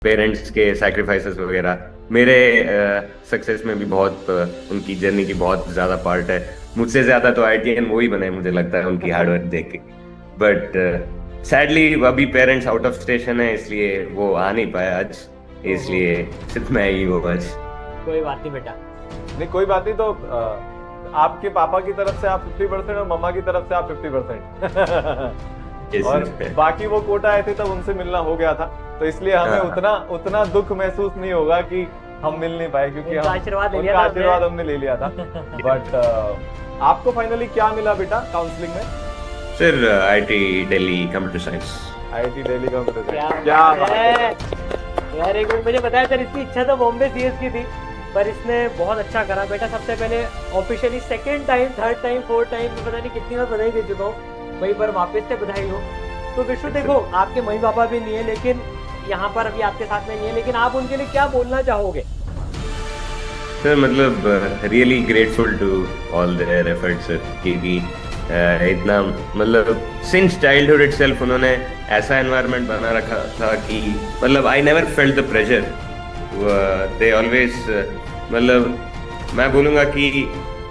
Parents के sacrifices वगैरह मेरे सक्सेस में भी बहुत उनकी जर्नी की बहुत ज्यादा पार्ट है। मुझसे ज्यादा तो आईटीएन वो ही बने, मुझे लगता है, उनकी हार्डवर्क देख के। बट सैडली अभी पेरेंट्स आउट ऑफ स्टेशन है, इसलिए वो आ नहीं पाया आज। ओहो। इसलिए सिर्फ मैं ही हूँ आज। कोई बात नहीं बेटा। नहीं कोई बात नहीं। तो आपके पापा की तरफ से आप 50% और मम्मा की तरफ से आप 50%। और बाकी वो कोटा आए थे तब उनसे मिलना हो गया था, तो इसलिए हमें उतना दुख महसूस नहीं होगा कि हम मिल नहीं पाए, क्योंकि उनका आशीर्वाद हमने ले लिया था। बट आपको फाइनली क्या मिला बेटा काउंसलिंग में? Sir IT Delhi computer science. IT Delhi computer science, क्या बात है यार। एक मिनट, मुझे बताया सर इसकी इच्छा तो बॉम्बे सीएस की थी, पर इसने बहुत अच्छा करा बेटा। सबसे पहले officially second time, third time, fourth time, पता नहीं कितनी बार बधाई दे चुका हूँ, वहीं पर वापस से बधाई हो। तो विश्व देखो, आपके मम्मी पापा भी नहीं है, लेकिन यहाँ पर अभी आपके साथ में नहीं है, लेकिन आप उनके लिए क्या बोलना चाहोगे? सर मतलब really grateful to all their efforts sir, क्योंकि इतना मतलब सिंस चाइल्डहुड इटसेल्फ उन्होंने ऐसा एनवायरनमेंट बना रखा था कि मतलब I never felt the pressure. They always मतलब मैं बोलूँगा कि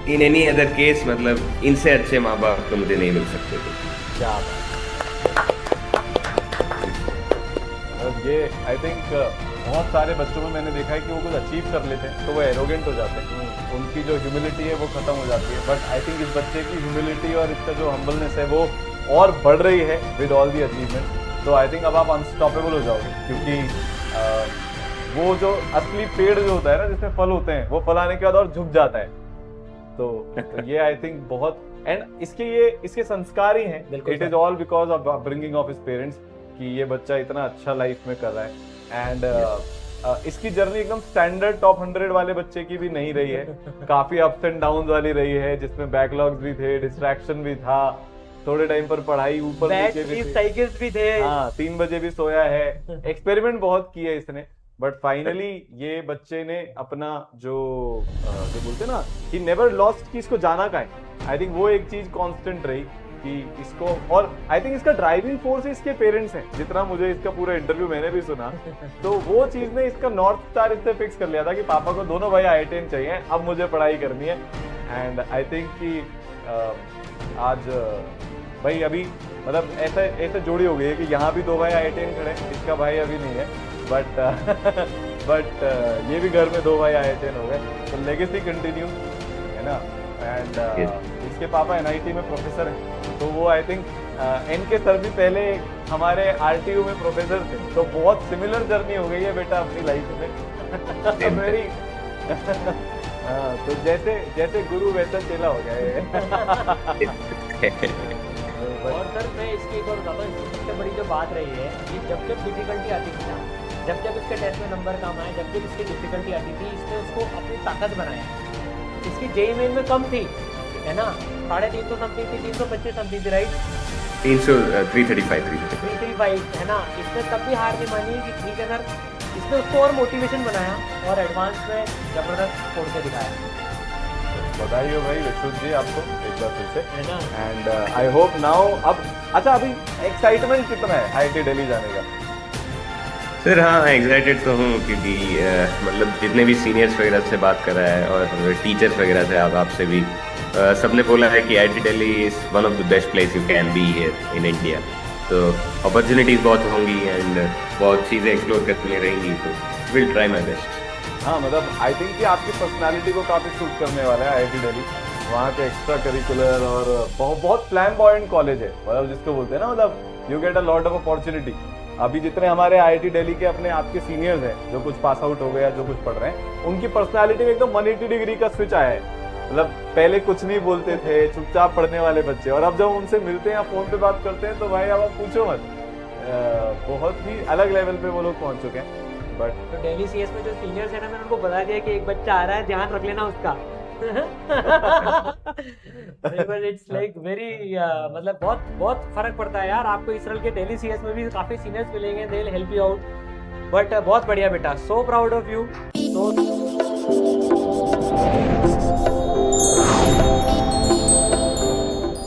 इन एनी अदर केस मतलब इनसे अच्छे माँ बाप तो मुझे नहीं मिल सकते थे। क्या बात। ये आई थिंक बहुत सारे बच्चों में मैंने देखा है कि वो कुछ अचीव कर लेते हैं तो वो एरोगेंट हो जाते हैं, उनकी जो ह्यूमिलिटी है वो खत्म हो जाती है। बट आई थिंक इस बच्चे की ह्यूमिलिटी और इसका जो हम्बलनेस है वो और बढ़ रही है विद ऑल दी अचीवमेंट। तो आई थिंक अब आप अनस्टॉपेबल हो जाओगे, क्योंकि वो जो असली पेड़ जो होता है ना, जिसमें फल होते हैं, वो फल आने के बाद और झुक जाता है। तो ये आई थिंक बहुत, एंड इसके संस्कार ही हैं। It is all because of upbringing of his parents कि ये बच्चा इतना अच्छा लाइफ में कर रहा है। एंड इसकी जर्नी एकदम स्टैंडर्ड टॉप 100 वाले बच्चे की भी नहीं रही है, काफी अप्स एंड डाउन वाली रही है, जिसमें बैकलॉग्स भी थे, डिस्ट्रैक्शन भी था, थोड़े टाइम पर पढ़ाई ऊपर नीचे भी थे। हाँ, 3 बजे भी सोया है, एक्सपेरिमेंट बहुत किए इसने। बट फाइनली ये बच्चे ने अपना जो बोलते ना कि नेवर लॉस्ट, कि इसको जाना कहाँ है, आई थिंक वो एक चीज कांस्टेंट रही कि इसको। और आई थिंक इसका ड्राइविंग फोर्स इसके पेरेंट्स हैं, जितना मुझे इसका पूरा इंटरव्यू मैंने भी सुना, तो वो चीज ने इसका नॉर्थ स्टार इससे फिक्स कर लिया था कि पापा को दोनों भाई IITian चाहिए, अब मुझे पढ़ाई करनी है। एंड आई थिंक कि आज भाई अभी मतलब ऐसे जोड़ी हो गई है कि यहाँ भी 2 भाई IITian खड़े हैं, इसका भाई अभी नहीं है, बट ये भी घर में 2 भाई IITian हो गए, तो लेगेसी कंटिन्यू है ना। एंड इसके पापा NIT में प्रोफेसर हैं, तो वो आई थिंक इनके सर भी पहले हमारे RTU में प्रोफेसर थे, तो बहुत सिमिलर जर्नी हो गई है बेटा अपनी लाइफ में। मेरी तो जैसे गुरु वैसा चेला हो गया। और सर मैं इसकी एक और बताता हूँ, सबसे बड़ी जो बात रही है कि जब डिफिकल्टी आती थी ना, जब इसके टेस्ट में नंबर कम आए, जब इसकी डिफिकल्टी आती थी, इसने उसको अपनी ताकत बनाया। इसकी JEE मेन में कम थी, है ना, 350 समथिंग थी, 325 समथिंग थी, राइट? 335 है ना। इसने तब भी हार नहीं मानी कि ठीक है सर, इसने उसको और मोटिवेशन बनाया और एडवांस में जबरदस्त छोड़ के दिखाया। बधाई हो भाई विश्वजीत जी आपको एक बार फिर से, है ना। एंड आई होप नाउ अब अच्छा अभी एक्साइटमेंट कितना है IIT दिल्ली जाने का? सर हाँ, एक्साइटेड तो हूँ, क्योंकि मतलब जितने भी सीनियर्स वगैरह से बात करा है और टीचर्स वगैरह से आपसे भी सबने बोला है कि IIT Delhi is one of the best place you can be here in India. तो अपॉर्चुनिटीज बहुत होंगी एंड बहुत चीज़ें एक्सप्लोर करनी रहेंगी, तो विल ट्राई माई बेस्ट। हाँ मतलब आई थिंक कि आपकी पर्सनालिटी को काफी सूट करने वाला है IIT दिल्ली। वहाँ पे एक्स्ट्रा करिकुलर और बहुत फ्लैम्बॉयंट कॉलेज है, मतलब जिसको बोलते हैं ना, मतलब you get a lot of opportunity. अभी जितने हमारे IIT दिल्ली के अपने आपके सीनियर्स हैं, जो कुछ पास आउट हो गए या जो कुछ पढ़ रहे हैं, उनकी पर्सनालिटी में एकदम 180 डिग्री का स्विच आया है। मतलब पहले कुछ नहीं बोलते थे, चुपचाप पढ़ने वाले बच्चे, और अब जब उनसे मिलते हैं या फोन पे बात करते हैं तो भाई अब आप पूछो मत, बहुत ही अलग लेवल पे वो लोग पहुंच चुके हैं। बट तो दिल्ली CS में जो सीनियर्स है ना, मैंने उनको बता दिया कि एक बच्चा आ रहा है, ध्यान रख लेना उसका। इट्स लाइक वेरी मतलब बहुत फर्क पड़ता है यार। आपको इसराइल के दिल्ली CS में भी काफी सीनियर्स मिलेंगे, they will help you out. But बहुत बढ़िया बेटा, सो प्राउड ऑफ यू।